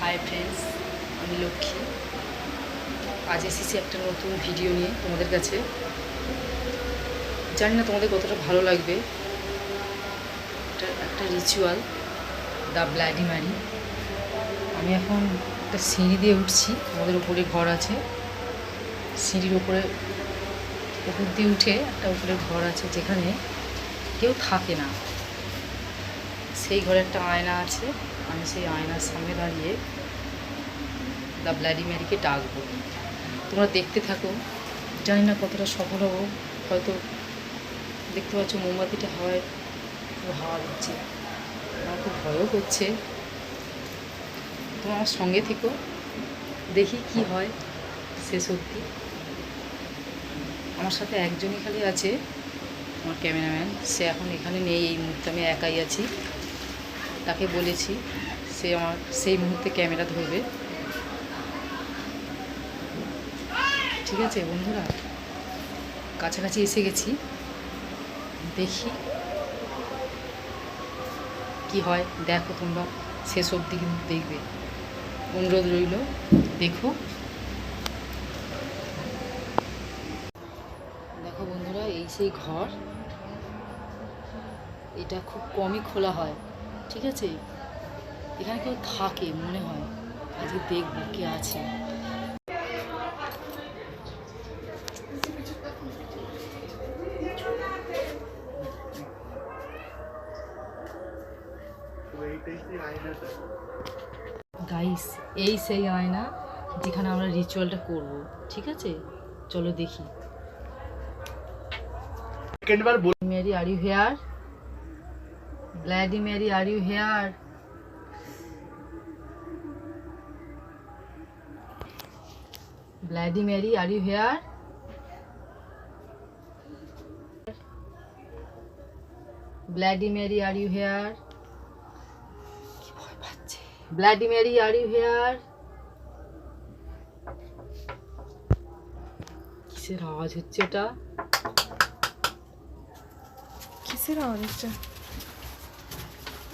Hi friends, আমি লক্ষ্মী। আজ এসেছি একটা নতুন ভিডিও নিয়ে তোমাদের কাছে। জানি না তোমাদের কতটা ভালো লাগবে। একটা রিচুয়াল, দ্য ব্লাডি ম্যারি। আমি এখন একটা সিঁড়ি দিয়ে উঠছি। আমাদের উপরে ঘর আছে, সিঁড়ির উপর দিয়ে উঠে একটা উপরে ঘর আছে যেখানে কেউ থাকে না। সেই ঘরে একটা আয়না আছে। আমি সেই আয়নার সামনে দাঁড়িয়ে দ্য ব্লাডি ম্যারিকে ডাকবো। তোমরা দেখতে থাকো, জানি না কতটা সফল হবো। হয়তো দেখতে পাচ্ছ মোমবাতিটা হাওয়ায় হাওয়া দিচ্ছে, আমার খুব ভয়ও করছে। তোমরা আমার সঙ্গে থেকো, দেখি কি হয় শেষ অবধি। আমার সাথে একজনই খালি আছে, আমার ক্যামেরাম্যান। সে এখন এখানে নেই, এই মুহূর্তে আমি একাই আছি। তাকে বলেছি সে আমার সেই মুহূর্তে ক্যামেরা ধরবে। ঠিক আছে বন্ধুরা, কাছাকাছি এসে গেছি, দেখি কি হয়। দেখো তোমরা শেষ অবধি কিন্তু দেখবে, অনুরোধ রইল, দেখো। দেখো বন্ধুরা, এই সেই ঘর। এটা খুব কমই খোলা হয়, ঠিক আছে। এখানে কেউ থাকে মনে হয়। আজকে দেখবো কে আছে। গাইস, এই সেই আয়না যেখানে আমরা রিচুয়ালটা করব, ঠিক আছে। চলো দেখি। Mary, are you here? Bloody Mary, are you here? Bloody Mary, are you here? Bloody Mary, are you here? Bloody Mary, are you here? কিসের আওয়াজ হচ্ছে এটা? কিসের আওয়াজ হচ্ছে?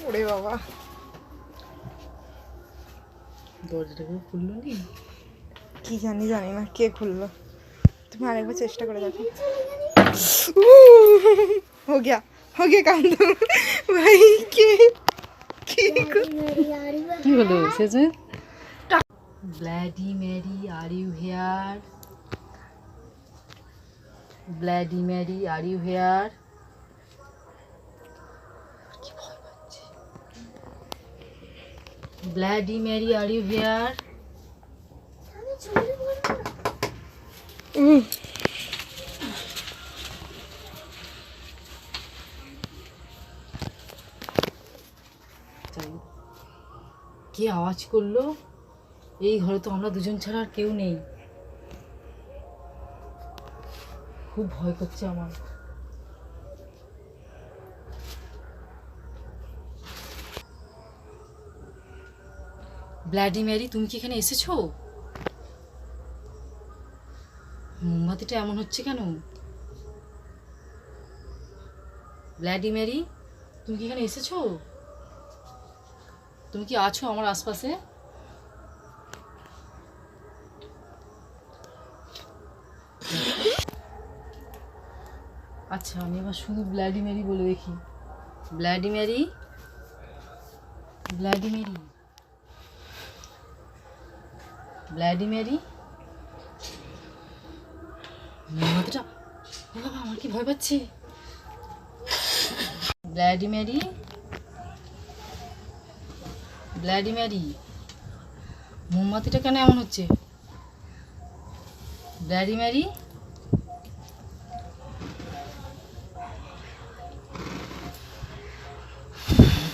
ওরে বাবা, দরজাটা কেউ খুললো নি? কি জানি না কে খুললো। তুমি আরেকবার চেষ্টা করে দেখো। हो गया काम तो भाई के কি হলো শেষে? Bloody Mary, are you here? Bloody Mary, are you here? কি ভয় পাচ্ছি। Bloody Mary, are you here? কে আওয়াজ করলো? এই ঘরে তো আমরা দুজন ছাড়া আর কেউ নেই। খুব ভয় করছে আমার। ব্লাডি মেরি, তুমি কি এখানে এসেছো? মোমবাতিটা এমন হচ্ছে কেন? ব্লাডি মেরি, তুমি কি এখানে এসেছো? তুমি কি আছো আমার আশপাশে? আচ্ছা, আমি এবার শুধু ব্লাডি মেরি বলে দেখি। Bloody Mary, bloody Mary, bloody Mary. মোমবাতিটা, ও বাবা, আমার কি ভয় পাচ্ছে। ব্লাডি মেরি, ব্লাডি মেরি, মোমবাতিটা কেন এমন হচ্ছে? ব্লাডি মেরি,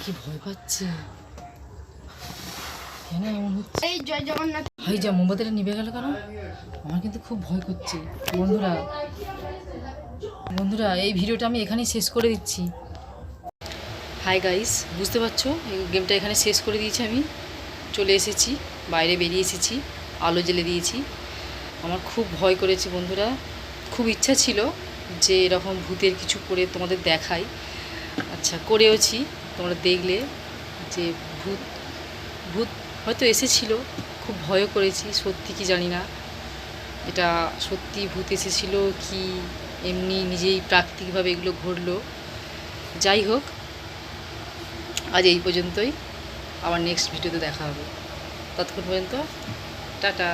কি ভয় পাচ্ছে, কেন এমন হচ্ছে? এই জয় জগন্নাথ। হাই যা, মোমবাতিটা নিভে গেল কেন? আমার কিন্তু খুব ভয় করছে। বন্ধুরা বন্ধুরা এই ভিডিওটা আমি এখানেই শেষ করে দিচ্ছি। হাই গাইস, বুঝতে পারছো এই গেমটা এখানে শেষ করে দিয়েছি। আমি চলে এসেছি, বাইরে বেরিয়ে এসেছি, আলো জ্বেলে দিয়েছি। আমার খুব ভয় করেছে বন্ধুরা। খুব ইচ্ছা ছিল যে এরকম ভূতের কিছু করে তোমাদের দেখাই। আচ্ছা, করেওছি। তোমরা দেখলে যে ভূত ভূত হয়তো এসেছিল, খুব ভয়ও করেছি, সত্যি কি জানি না এটা সত্যি ভূত এসেছিল কি এমনি নিজেই প্রাকৃতিকভাবে এগুলো ঘটলো। যাই হোক, আজ এই পর্যন্তই, আবার নেক্সট ভিডিওতে দেখা হবে। ততক্ষণ পর্যন্ত টাটা।